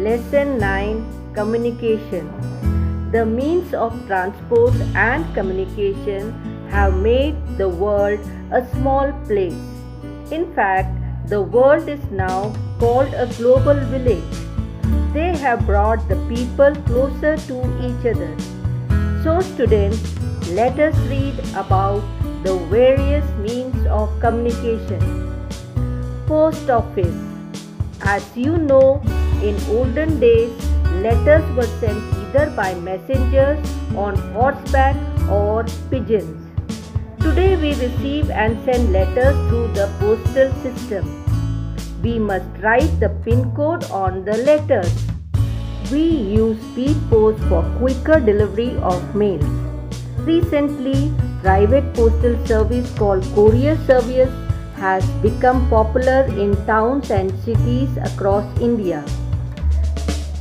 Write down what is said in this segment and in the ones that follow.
Lesson 9, Communication. The means of transport and communication have made the world a small place. In fact, the world is now called a global village. They have brought the people closer to each other. So students, let us read about the various means of communication. Post office. As you know, in olden days, letters were sent either by messengers on horseback or pigeons. Today we receive and send letters through the postal system. We must write the PIN code on the letters. We use speed post for quicker delivery of mails. Recently, private postal service called courier service has become popular in towns and cities across India.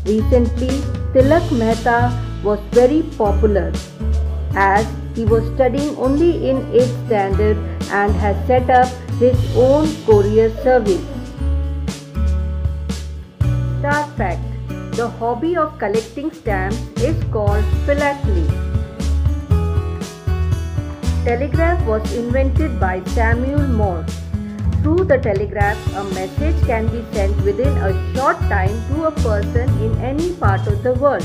Recently, Tilak Mehta was very popular as he was studying only in 8th standard and has set up his own courier service. Star fact: the hobby of collecting stamps is called philately. Telegraph was invented by Samuel Morse. Through the telegraph, a message can be sent within a short time to a person in any part of the world.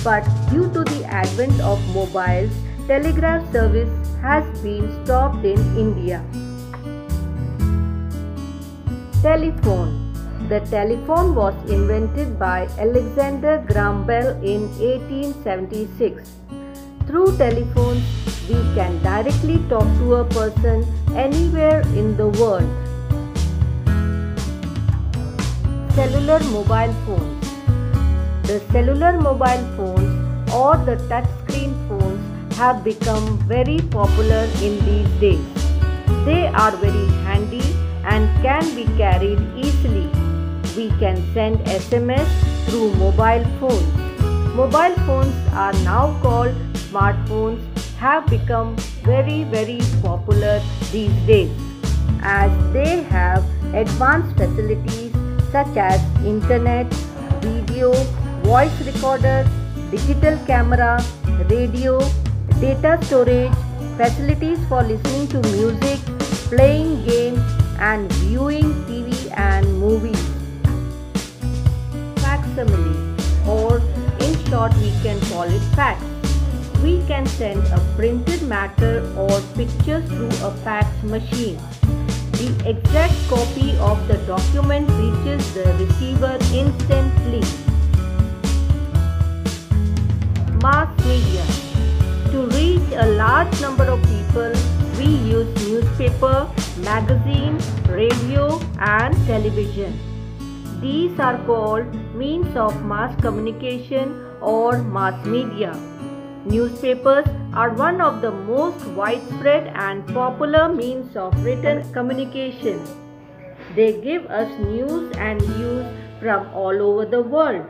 But due to the advent of mobiles, telegraph service has been stopped in India. Telephone. The telephone was invented by Alexander Graham Bell in 1876. Through telephones, we can directly talk to a person anywhere in the world. Cellular mobile phones. The cellular mobile phones or the touchscreen phones have become very popular in these days. They are very handy and can be carried easily. We can send SMS through mobile phones. Mobile phones are now called smartphones, have become very popular these days as they have advanced facilities such as internet, video, voice recorder, digital camera, radio, data storage, facilities for listening to music, playing games and viewing TV and movies. Facsimile, or in short we can call it fax. We can send a printed matter or picture through a fax machine. The exact copy of the document reaches the receiver instantly. Mass media. To reach a large number of people, we use newspaper, magazine, radio and television. These are called means of mass communication or mass media. Newspapers are one of the most widespread and popular means of written communication. They give us news and views from all over the world.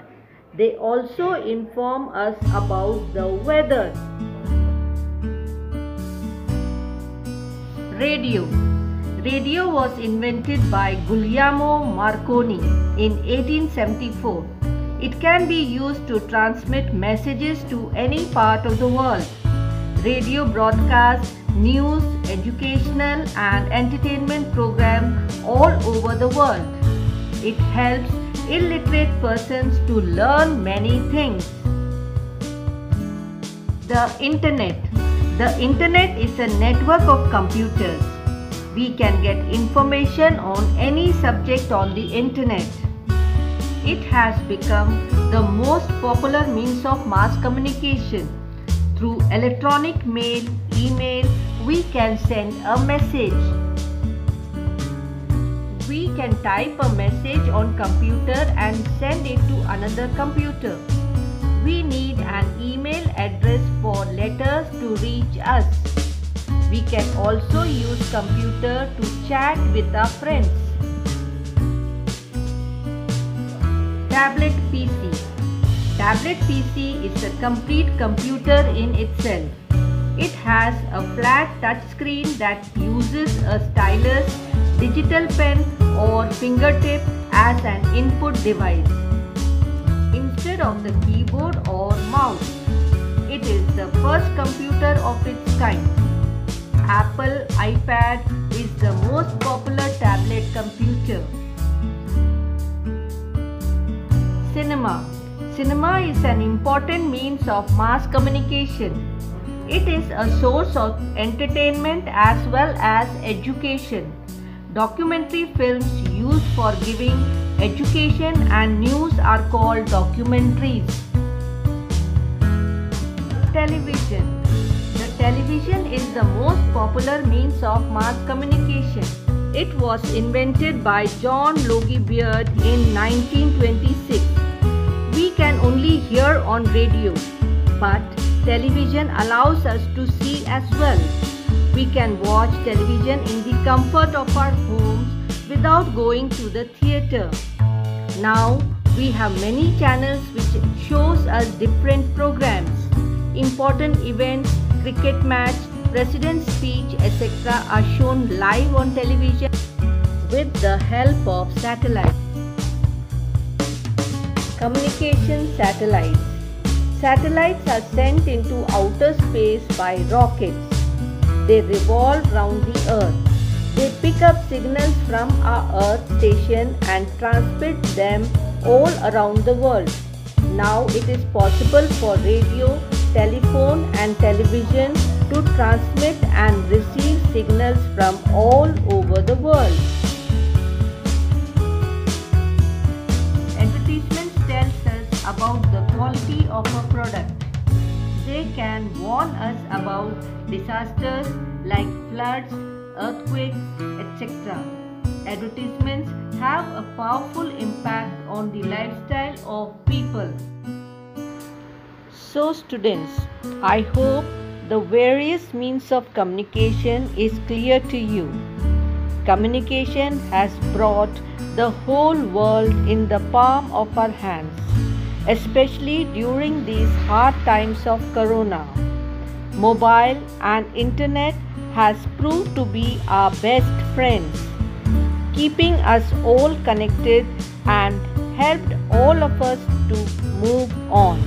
They also inform us about the weather. Radio. Radio was invented by Guglielmo Marconi in 1874. It can be used to transmit messages to any part of the world. Radio broadcasts news, educational and entertainment programs all over the world. It helps illiterate persons to learn many things. The Internet. The Internet is a network of computers. We can get information on any subject on the Internet. It has become the most popular means of mass communication. Through electronic mail, email, we can send a message. We can type a message on computer and send it to another computer. We need an email address for letters to reach us. We can also use computer to chat with our friends. Tablet PC. Tablet PC is a complete computer in itself. It has a flat touch screen that uses a stylus, digital pen or fingertip as an input device. instead of the keyboard or mouse. It is the first computer of its kind. Apple iPad is the most popular tablet computer. Cinema. Cinema is an important means of mass communication. It is a source of entertainment as well as education. Documentary films used for giving education and news are called documentaries. Television. The television is the most popular means of mass communication. It was invented by John Logie Baird in 1926. We can only hear on radio, but television allows us to see as well. We can watch television in the comfort of our homes without going to the theatre. Now we have many channels which shows us different programs. Important events, cricket match, president's speech, etc. are shown live on television with the help of satellites. Communication satellites. Satellites are sent into outer space by rockets. They revolve round the Earth. They pick up signals from our Earth station and transmit them all around the world. Now it is possible for radio, telephone and television to transmit and receive signals from all over the world. Advertisements tells us about the quality of a product. They can warn us about disasters like floods, earthquakes, etc. Advertisements have a powerful impact on the lifestyle of people. So students, I hope the various means of communication is clear to you. Communication has brought the whole world in the palm of our hands, especially during these hard times of Corona. Mobile and internet has proved to be our best friends, keeping us all connected and helped all of us to move on.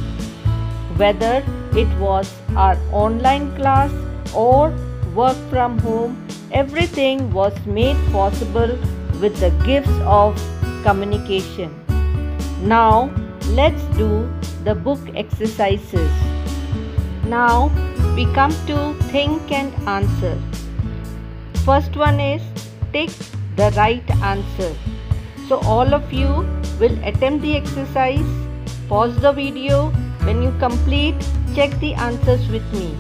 Whether it was our online class or work from home, everything was made possible with the gifts of communication. Now let's do the book exercises. Now we come to think and answer. First one is tick the right answer. So all of you will attempt the exercise. Pause the video. When you complete, check the answers with me.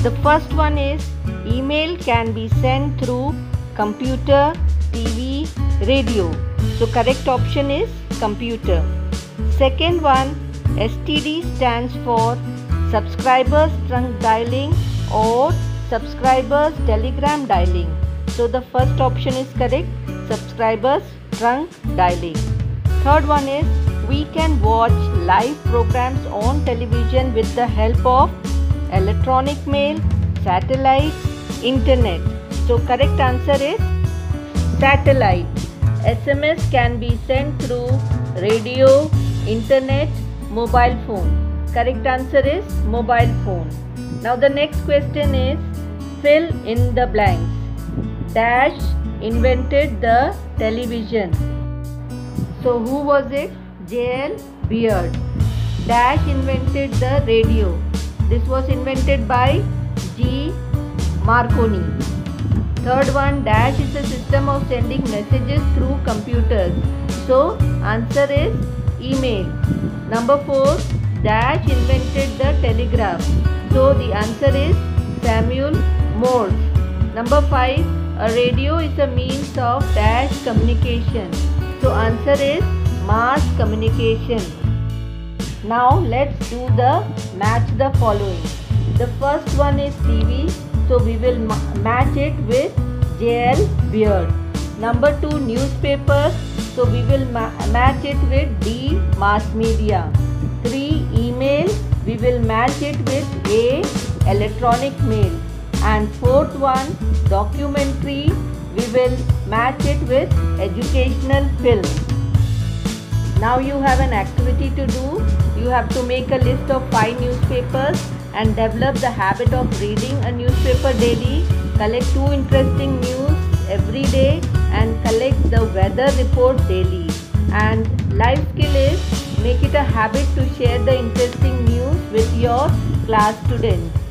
The first one is email can be sent through computer, TV, radio. So correct option is computer. Second one, STD stands for subscribers trunk dialing or subscribers telegram dialing. So the first option is correct, subscribers trunk dialing. Third one is we can watch live programs on television with the help of electronic mail, satellite, internet. So correct answer is satellite. SMS can be sent through radio, internet, mobile phone. Correct answer is mobile phone. Now the next question is fill in the blanks. Dash invented the television. So who was it? J.L. Baird. Dash invented the radio. This was invented by G. Marconi. Third one, dash is a system of sending messages through computers. So answer is email. Number 4, dash invented the telegraph. So the answer is Samuel Morse. Number 5, a radio is a means of dash communication. So answer is mass communication. Now let's do the match the following. The first one is TV. So we will match it with J.L. Baird. Number 2, newspapers. So we will match it with D. Mass media. 3, email. We will match it with A. Electronic mail. And fourth one, documentary. We will match it with educational film. Now you have an activity to do. You have to make a list of 5 newspapers and develop the habit of reading a newspaper daily. Collect 2 interesting news every day and collect the weather report daily. And life skill is make it a habit to share the interesting news with your class students.